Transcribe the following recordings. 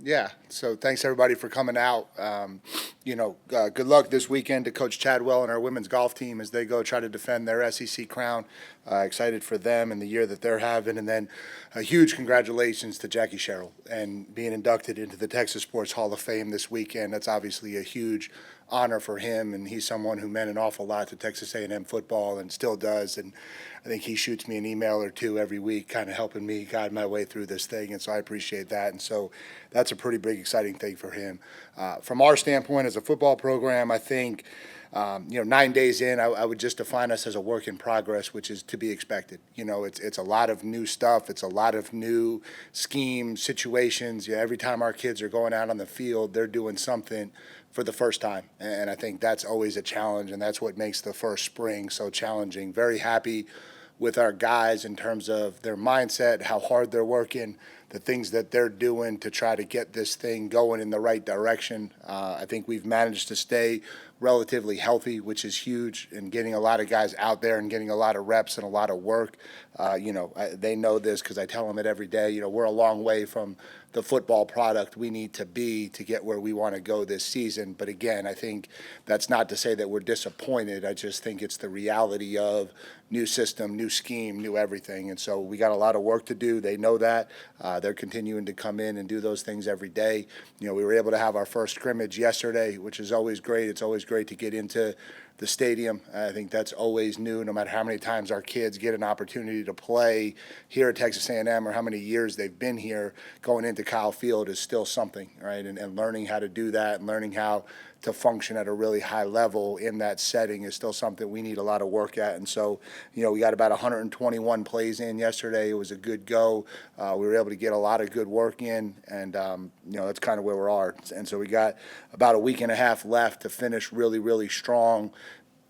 Yeah, so thanks everybody for coming out. Good luck this weekend to Coach Chadwell and our women's golf team as they go try to defend their SEC crown. Excited for them and the year that they're having. And then a huge congratulations to Jackie Sherrill and being inducted into the Texas Sports Hall of Fame this weekend. That's obviously a huge honor for him, and he's someone who meant an awful lot to Texas A&M football and still does. And I think he shoots me an email or two every week kind of helping me guide my way through this thing, and so I appreciate that. And so that's a pretty big, exciting thing for him. From our standpoint as a football program, I think 9 days in, I would just define us as a work in progress, which is to be expected. It's a lot of new stuff. It's a lot of new schemes, situations. Every time our kids are going out on the field, they're doing something for the first time. And I think that's always a challenge, and that's what makes the first spring so challenging. Very happy with our guys in terms of their mindset, how hard they're working, the things that they're doing to try to get this thing going in the right direction. I think we've managed to stay relatively healthy, which is huge, and getting a lot of guys out there and getting a lot of reps and a lot of work. They know this because I tell them it every day. We're a long way from the football product we need to be to get where we want to go this season. But again, I think that's not to say that we're disappointed. I just think it's the reality of new system, new scheme, new everything. And so we got a lot of work to do. They know that. They're continuing to come in and do those things every day. We were able to have our first scrimmage yesterday, which is always great. It's always great to get into the stadium. I think that's always new, no matter how many times our kids get an opportunity to play here at Texas A&M or how many years they've been here. Going into Kyle Field is still something, right? And learning how to do that and learning how to function at a really high level in that setting is still something we need a lot of work at. And so, we got about 121 plays in yesterday. It was a good go. We were able to get a lot of good work in, and, that's kind of where we are. And so we got about a week and a half left to finish really, really strong,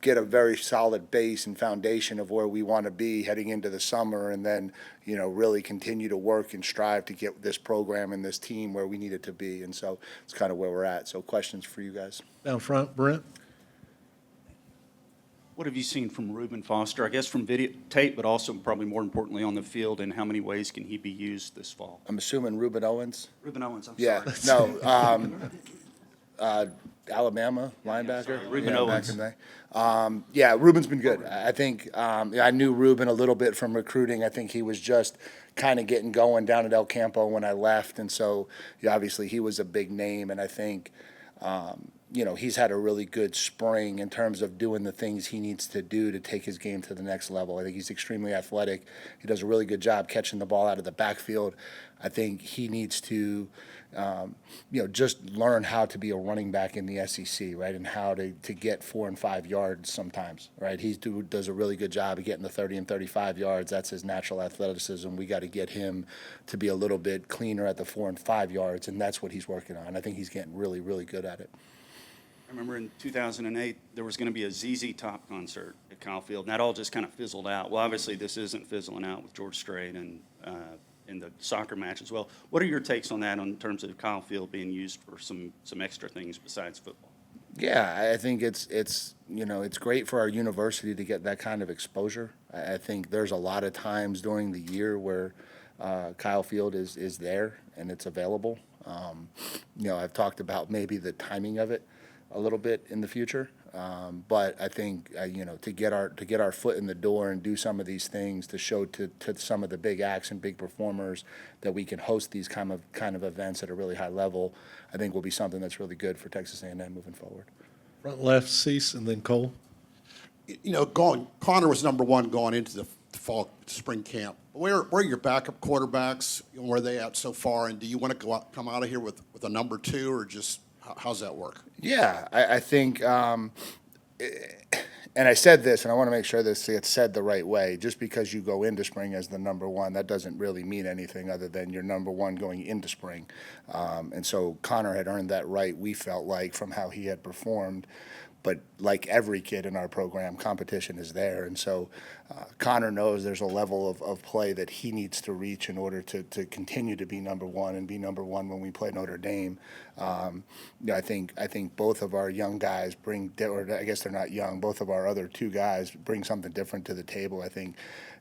get a very solid base and foundation of where we want to be heading into the summer, and then, really continue to work and strive to get this program and this team where we need it to be. And so it's kind of where we're at. So questions for you guys. Down front, Brent. What have you seen from Reuben Foster, I guess from video tape, but also probably more importantly on the field, and how many ways can he be used this fall? I'm assuming Reuben Owens. Reuben Owens, I'm Yeah, sorry. no, Alabama linebacker. Reuben Owens. Back in the day. Reuben's been good. I think I knew Reuben a little bit from recruiting. I think he was just kind of getting going down at El Campo when I left, and so obviously he was a big name, and I think he's had a really good spring in terms of doing the things he needs to do to take his game to the next level. I think he's extremely athletic. He does a really good job catching the ball out of the backfield. I think he needs to, just learn how to be a running back in the SEC, right, and how to get 4 and 5 yards sometimes, right? He does a really good job of getting the 30 and 35 yards. That's his natural athleticism. We got to get him to be a little bit cleaner at the 4 and 5 yards, and that's what he's working on. I think he's getting really, really good at it. I remember in 2008, there was going to be a ZZ Top concert at Kyle Field, and that all just kind of fizzled out. Well, obviously, this isn't fizzling out with George Strait and in the soccer match as well. What are your takes on that in terms of Kyle Field being used for some extra things besides football? Yeah, I think it's great for our university to get that kind of exposure. I think there's a lot of times during the year where Kyle Field is there and it's available. I've talked about maybe the timing of it a little bit in the future, but I think to get our foot in the door and do some of these things to show to some of the big acts and big performers that we can host these kind of events at a really high level, I think will be something that's really good for Texas A&M moving forward. Front left, Cease, and then Cole. Connor was number one going into the fall spring camp. Where are your backup quarterbacks? Where are they at so far? And do you want to come out of here with a number two, or just how's that work? Yeah, I think, and I said this, and I want to make sure this gets said the right way. Just because you go into spring as the number one, that doesn't really mean anything other than you're number one going into spring. And so Connor had earned that right, we felt like, from how he had performed. But like every kid in our program, competition is there. And so Connor knows there's a level of play that he needs to reach in order to continue to be number one and be number one when we play Notre Dame. I think both of our young guys bring, or I guess they're not young, both of our other two guys bring something different to the table. I think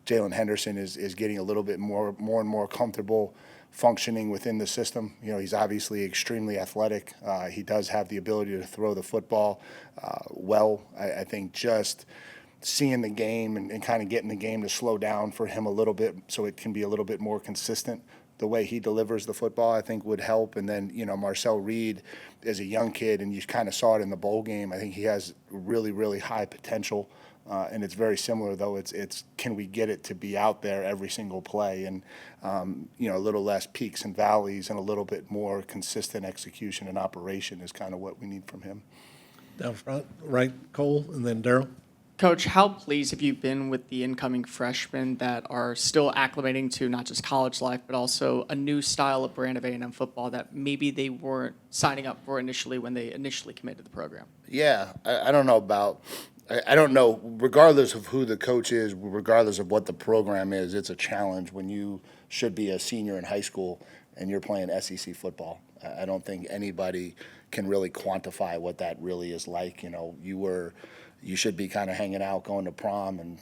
Jalen Henderson is getting a little bit more and more comfortable functioning within the system. He's obviously extremely athletic. He does have the ability to throw the football well. I think just seeing the game and kind of getting the game to slow down for him a little bit so it can be a little bit more consistent. The way he delivers the football, I think, would help. And then, Marcel Reed is a young kid, and you kind of saw it in the bowl game. I think he has really, really high potential. And it's very similar, though. It's can we get it to be out there every single play, and a little less peaks and valleys, and a little bit more consistent execution and operation is kind of what we need from him. Down front, right, Cole, and then Daryl. Coach, how pleased have you been with the incoming freshmen that are still acclimating to not just college life, but also a new style of brand of A&M football that maybe they weren't signing up for initially when they initially committed to the program? Yeah, I don't know about – I don't know. Regardless of who the coach is, regardless of what the program is, it's a challenge when you should be a senior in high school and you're playing SEC football. I don't think anybody can really quantify what that really is like. You should be kind of hanging out, going to prom and,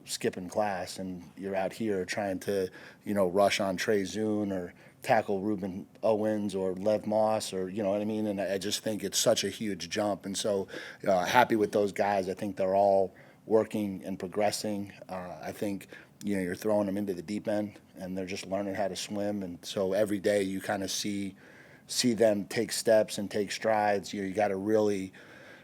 skipping class, and you're out here trying to, rush on Trey Zune or tackle Ruben Owens or Lev Moss, or, you know what I mean? And I just think it's such a huge jump. And so happy with those guys. I think they're all working and progressing. I think, you're throwing them into the deep end and they're just learning how to swim. And so every day you kind of see them take steps and take strides. You got to really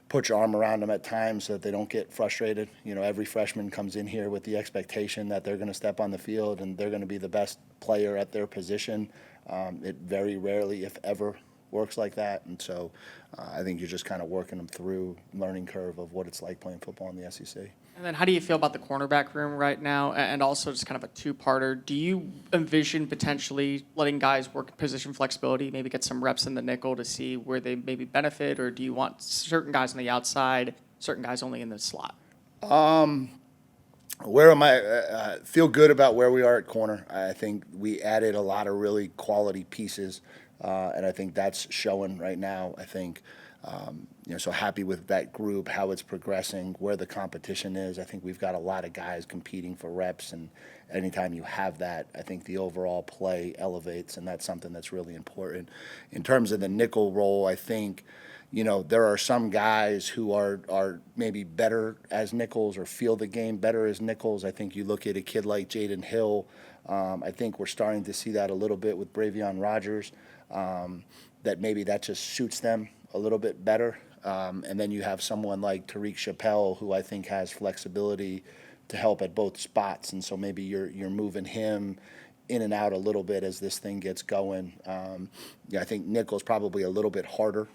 put your arm around them at times so that they don't get frustrated. Every freshman comes in here with the expectation that they're going to step on the field and they're going to be the best player at their position. It very rarely, if ever, works like that. And so I think you're just kind of working them through learning curve of what it's like playing football in the SEC. And then how do you feel about the cornerback room right now? And also just kind of a two-parter. Do you envision potentially letting guys work position flexibility, maybe get some reps in the nickel to see where they maybe benefit? Or do you want certain guys on the outside, certain guys only in the slot? Where am I? Feel good about where we are at corner. I think we added a lot of really quality pieces, and I think that's showing right now. I think, so happy with that group, how it's progressing, where the competition is. I think we've got a lot of guys competing for reps, and anytime you have that, I think the overall play elevates, and that's something that's really important. In terms of the nickel role, I think, there are some guys who are maybe better as nickels or feel the game better as nickels. I think you look at a kid like Jaden Hill. I think we're starting to see that a little bit with Bravion Rogers, that maybe that just suits them a little bit better. And then you have someone like Tariq Chappelle, who I think has flexibility to help at both spots. And so maybe you're moving him in and out a little bit as this thing gets going. I think nickel's probably a little bit harder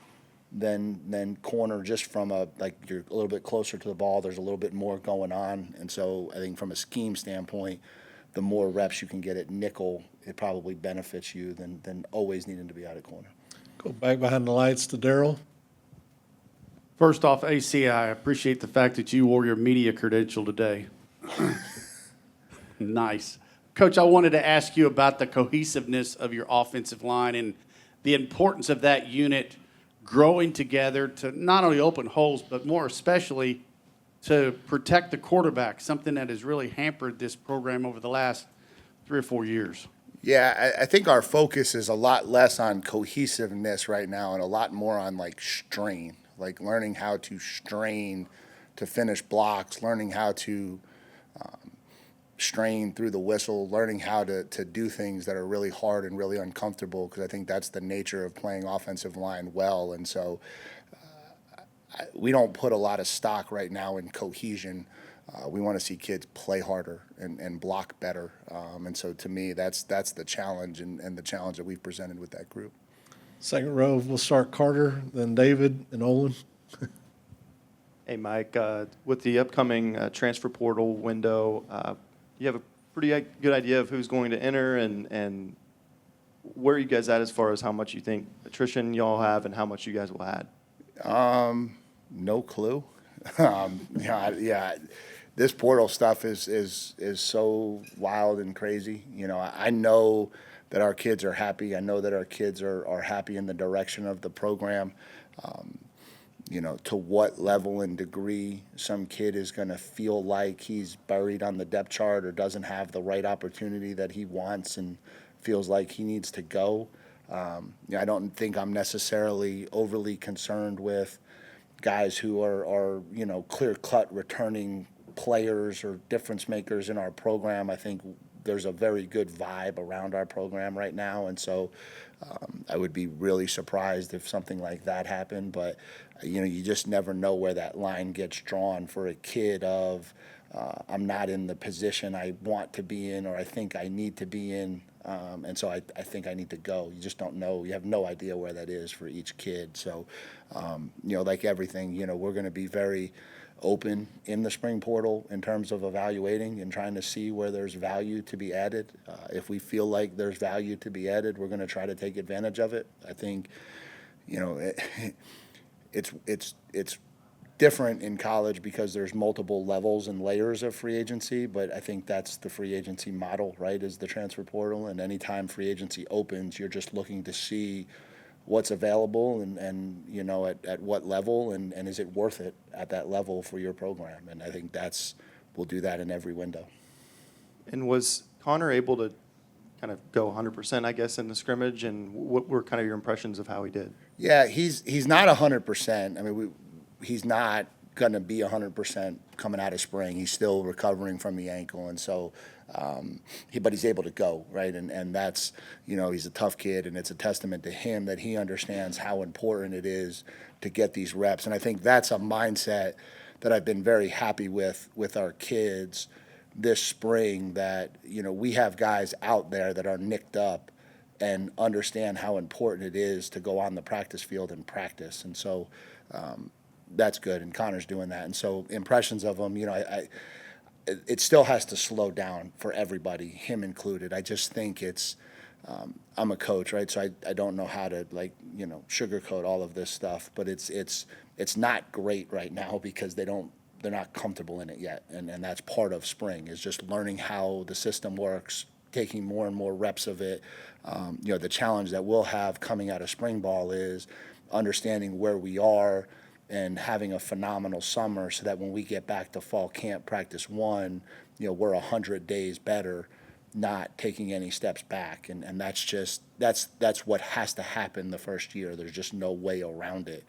than corner, just from you're a little bit closer to the ball. There's a little bit more going on. And so I think from a scheme standpoint, the more reps you can get at nickel, it probably benefits you than always needing to be out at corner. Go back behind the lights to Daryl. First off, AC, I appreciate the fact that you wore your media credential today. Nice. Coach, I wanted to ask you about the cohesiveness of your offensive line and the importance of that unit growing together to not only open holes, but more especially to protect the quarterback, something that has really hampered this program over the last 3 or 4 years. Yeah, I think our focus is a lot less on cohesiveness right now and a lot more on strain, learning how to strain to finish blocks, learning how to strain through the whistle, learning how to do things that are really hard and really uncomfortable, because I think that's the nature of playing offensive line well. And so we don't put a lot of stock right now in cohesion. We want to see kids play harder and block better. And so to me, that's the challenge and the challenge that we've presented with that group. Second row, we'll start Carter, then David, and Olin. Hey, Mike, with the upcoming transfer portal window, you have a pretty good idea of who's going to enter and where are you guys at as far as how much you think attrition y'all have and how much you guys will add? No clue. This portal stuff is so wild and crazy. I know that our kids are happy. I know that our kids are happy in the direction of the program. To what level and degree some kid is going to feel like he's buried on the depth chart or doesn't have the right opportunity that he wants and feels like he needs to go. I don't think I'm necessarily overly concerned with guys who are clear-cut returning players or difference makers in our program. I think there's a very good vibe around our program right now, and so I would be really surprised if something like that happened. But you just never know where that line gets drawn for a kid of I'm not in the position I want to be in or I think I need to be in, and so I think I need to go. You just don't know. You have no idea where that is for each kid. So like everything, we're going to be very open in the spring portal in terms of evaluating and trying to see where there's value to be added. If we feel like there's value to be added, we're going to try to take advantage of it. I think, it's different in college because there's multiple levels and layers of free agency, but I think that's the free agency model, right, is the transfer portal. And anytime free agency opens, you're just looking to see what's available and at what level and is it worth it at that level for your program. And I think we'll do that in every window. And was Connor able to kind of go 100%, I guess, in the scrimmage? And what were kind of your impressions of how he did? Yeah, he's not 100%. I mean, he's not going to be 100% coming out of spring. He's still recovering from the ankle, and so but he's able to go, right? And that's, he's a tough kid, and it's a testament to him that he understands how important it is to get these reps. And I think that's a mindset that I've been very happy with our kids this spring, that, we have guys out there that are nicked up and understand how important it is to go on the practice field and practice. And so that's good, and Connor's doing that. And so impressions of him, it still has to slow down for everybody, him included. I just think I'm a coach, right? So I don't know how to sugarcoat all of this stuff, but it's not great right now because they're not comfortable in it yet. And that's part of spring, is just learning how the system works, taking more and more reps of it. The challenge that we'll have coming out of spring ball is understanding where we are and having a phenomenal summer so that when we get back to fall camp practice 1, we're 100 days better, not taking any steps back. And that's what has to happen the first year. There's just no way around it.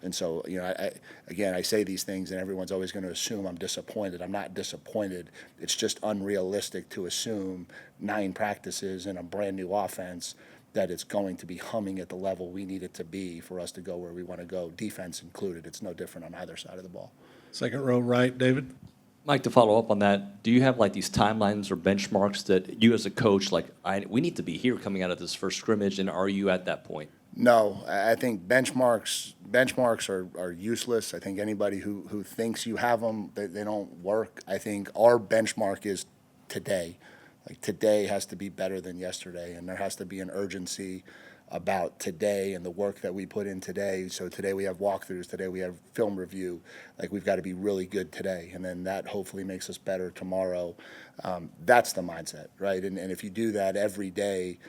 And so, I say these things and everyone's always going to assume I'm disappointed. I'm not disappointed. It's just unrealistic to assume 9 practices and a brand new offense that it's going to be humming at the level we need it to be for us to go where we want to go, defense included. It's no different on either side of the ball. Second row right, David. Mike, to follow up on that, do you have these timelines or benchmarks that you as a coach, we need to be here coming out of this first scrimmage, and are you at that point? No, I think benchmarks are useless. I think anybody who thinks you have them, they don't work. I think our benchmark is today. Today has to be better than yesterday, and there has to be an urgency about today and the work that we put in today. So today we have walkthroughs, today we have film review. We've got to be really good today, and then that hopefully makes us better tomorrow. That's the mindset, right? And if you do that every day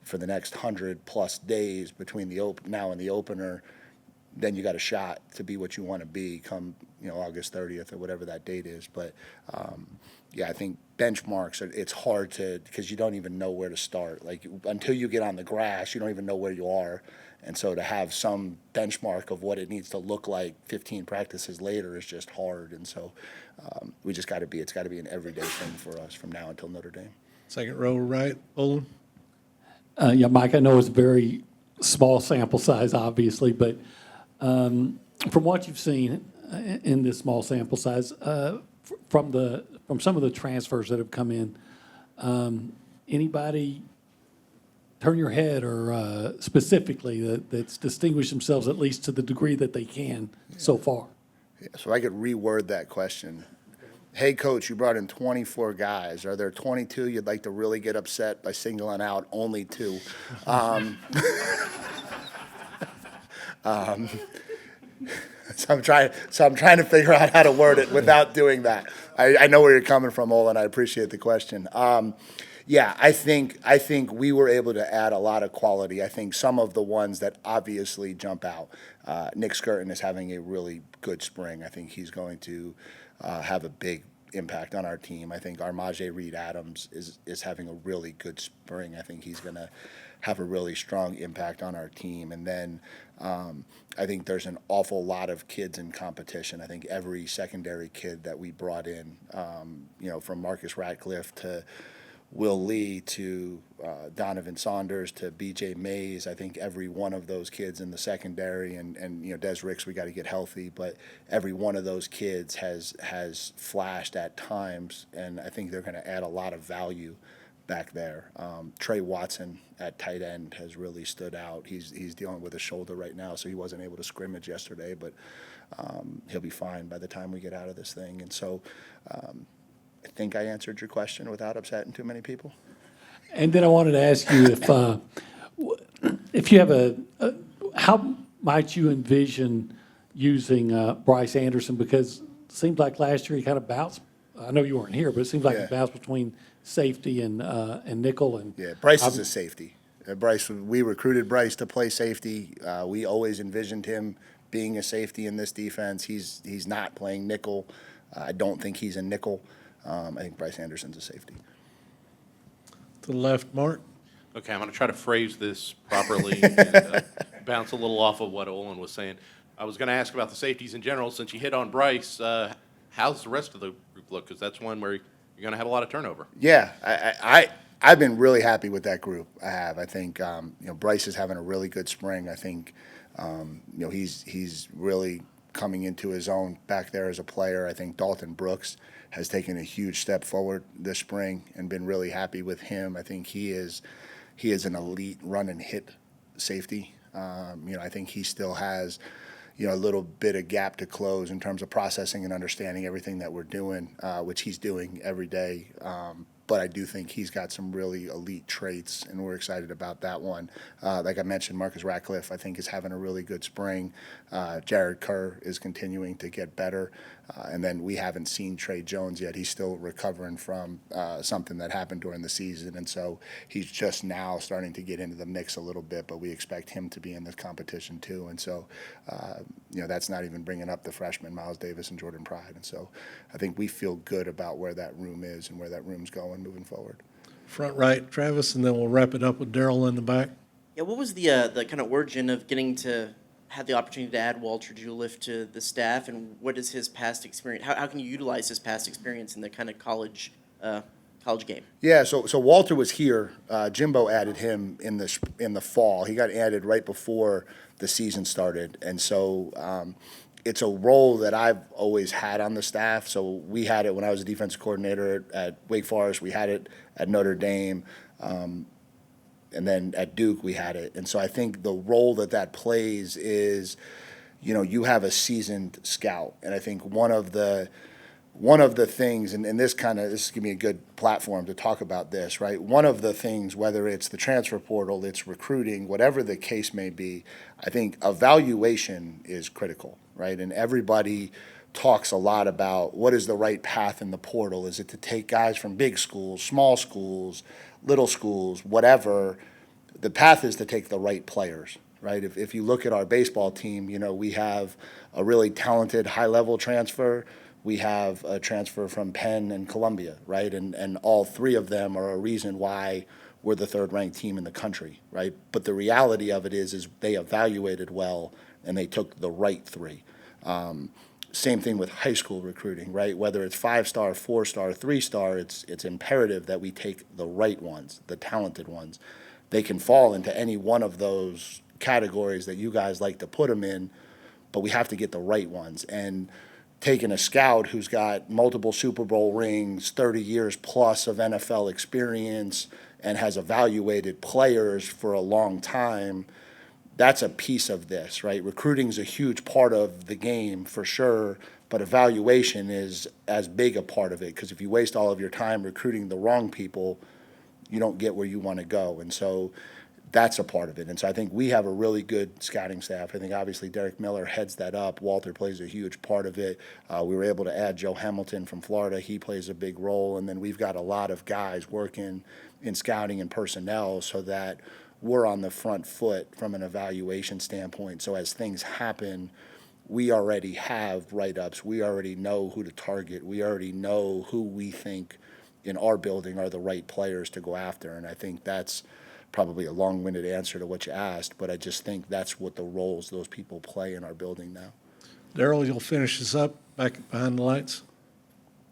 for the next 100+ days between now and the opener, then you got a shot to be what you want to be come August 30th or whatever that date is. But I think benchmarks it's hard because you don't even know where to start. Until you get on the grass, you don't even know where you are. And so to have some benchmark of what it needs to look like 15 practices later is just hard. And so it's got to be an everyday thing for us from now until Notre Dame. Second row right, Olin. Mike, I know it's a very small sample size, obviously, but from what you've seen in this small sample size, from some of the transfers that have come in, anybody turn your head or specifically that's distinguished themselves at least to the degree that they can so far? Yeah, so I could reword that question. Hey, Coach, you brought in 24 guys. Are there 22 you'd like to really get upset by singling out only 2? So I'm trying to figure out how to word it without doing that. I know where you're coming from, Olin. I appreciate the question. I think we were able to add a lot of quality. I think some of the ones that obviously jump out. Nick Skirton is having a really good spring. I think he's going to have a big impact on our team. I think Armaje Reed-Adams is having a really good spring. I think he's going to have a really strong impact on our team. And then I think there's an awful lot of kids in competition. I think every secondary kid that we brought in, from Marcus Ratcliffe to Will Lee to Donovan Saunders to B.J. Mays. I think every one of those kids in the secondary and Des Ricks, we got to get healthy, but every one of those kids has flashed at times, and I think they're going to add a lot of value back there. Trey Watson at tight end has really stood out. He's dealing with a shoulder right now, so he wasn't able to scrimmage yesterday, but he'll be fine by the time we get out of this thing. And so I think I answered your question without upsetting too many people. And then I wanted to ask you if you have how might you envision using Bryce Anderson? Because it seems like last year he kind of bounced. I know you weren't here, but it seems like Yeah. he bounced between safety and nickel. And Yeah, Bryce is a safety. We recruited Bryce to play safety. We always envisioned him being a safety in this defense. He's not playing nickel. I don't think he's a nickel. I think Bryce Anderson's a safety. To the left, Mark. Okay, I'm going to try to phrase this properly and bounce a little off of what Olin was saying. I was going to ask about the safeties in general. Since you hit on Bryce, how's the rest of the group look? Because that's one where you're going to have a lot of turnover. Yeah, I've been really happy with that group. I have. I think Bryce is having a really good spring. I think he's really coming into his own back there as a player. I think Dalton Brooks has taken a huge step forward this spring and been really happy with him. I think he is an elite run and hit safety. I think he still has a little bit of gap to close in terms of processing and understanding everything that we're doing, which he's doing every day. But I do think he's got some really elite traits, and we're excited about that one. Like I mentioned, Marcus Ratcliffe, I think, is having a really good spring. Jared Kerr is continuing to get better. And then we haven't seen Trey Jones yet. He's still recovering from something that happened during the season. And so he's just now starting to get into the mix a little bit, but we expect him to be in this competition too. And so, that's not even bringing up the freshmen, Miles Davis and Jordan Pride. And so I think we feel good about where that room is and where that room's going moving forward. Front right, Travis, and then we'll wrap it up with Daryl in the back. Yeah, what was the kind of origin of getting to have the opportunity to add Walter Juliff to the staff, and what is his past experience? How can you utilize his past experience in the kind of college game? Yeah, so Walter was here. Jimbo added him in the fall. He got added right before the season started, and so it's a role that I've always had on the staff. So we had it when I was a defensive coordinator at Wake Forest. We had it at Notre Dame. And then at Duke, we had it. And so I think the role that plays is, you have a seasoned scout. And I think one of the things, and this is giving me a good platform to talk about this, right? One of the things, whether it's the transfer portal, it's recruiting, whatever the case may be, I think evaluation is critical, right? And everybody talks a lot about what is the right path in the portal. Is it to take guys from big schools, small schools, little schools, whatever? The path is to take the right players, right? If you look at our baseball team, we have a really talented high-level transfer. We have a transfer from Penn and Columbia, right? And all three of them are a reason why we're the third-ranked team in the country, right? But the reality of it is they evaluated well, and they took the right three. Same thing with high school recruiting, right? Whether it's 5-star, 4-star, 3-star, it's imperative that we take the right ones, the talented ones. They can fall into any one of those categories that you guys like to put them in, but we have to get the right ones. And taking a scout who's got multiple Super Bowl rings, 30 years plus of NFL experience, and has evaluated players for a long time, that's a piece of this, right? Recruiting is a huge part of the game for sure, but evaluation is as big a part of it, because if you waste all of your time recruiting the wrong people, you don't get where you want to go. And so that's a part of it. And so I think we have a really good scouting staff. I think obviously Derek Miller heads that up. Walter plays a huge part of it. We were able to add Joe Hamilton from Florida. He plays a big role. And then we've got a lot of guys working in scouting and personnel so that we're on the front foot from an evaluation standpoint. So as things happen, we already have write-ups. We already know who to target. We already know who we think in our building are the right players to go after. And I think that's probably a long-winded answer to what you asked, but I just think that's what the roles those people play in our building now. Daryl, you'll finish this up back behind the lights?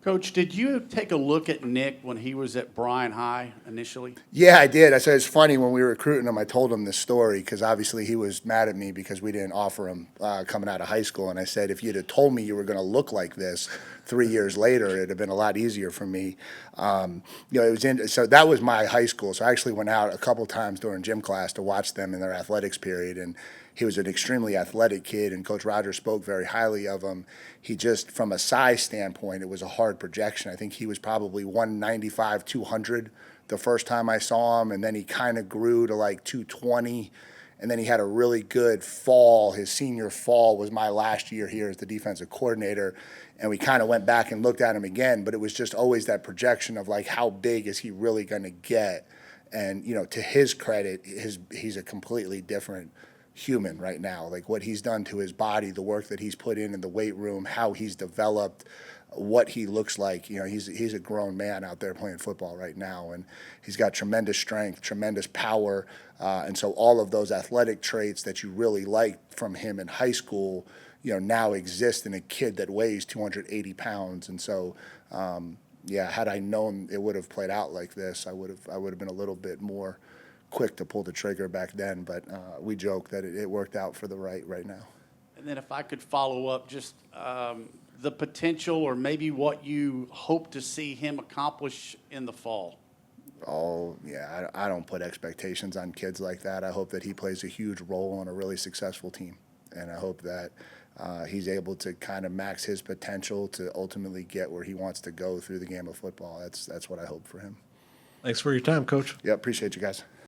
Coach, did you take a look at Nick when he was at Bryan High initially? Yeah, I did. I said it's funny when we were recruiting him. I told him this story because obviously he was mad at me because we didn't offer him coming out of high school. And I said, if you'd have told me you were going to look like this 3 years later, it'd have been a lot easier for me. So that was my high school. So I actually went out a couple times during gym class to watch them in their athletics period. And he was an extremely athletic kid, and Coach Rogers spoke very highly of him. He just, from a size standpoint, it was a hard projection. I think he was probably 195, 200 the first time I saw him, and then he kind of grew to like 220, and then he had a really good fall. His senior fall was my last year here as the defensive coordinator, and we kind of went back and looked at him again, but it was just always that projection of like, how big is he really going to get? And, to his credit, he's a completely different human right now. Like what he's done to his body, the work that he's put in the weight room, how he's developed, what he looks like. He's a grown man out there playing football right now, and he's got tremendous strength, tremendous power, and so all of those athletic traits that you really liked from him in high school, now exist in a kid that weighs 280 pounds. And so, had I known it would have played out like this, I would have been a little bit more quick to pull the trigger back then, but we joke that it worked out for the right now. And then if I could follow up, just the potential or maybe what you hope to see him accomplish in the fall. Oh, yeah, I don't put expectations on kids like that. I hope that he plays a huge role on a really successful team, and I hope that he's able to kind of max his potential to ultimately get where he wants to go through the game of football. That's what I hope for him. Thanks for your time, Coach. Yeah, appreciate you guys.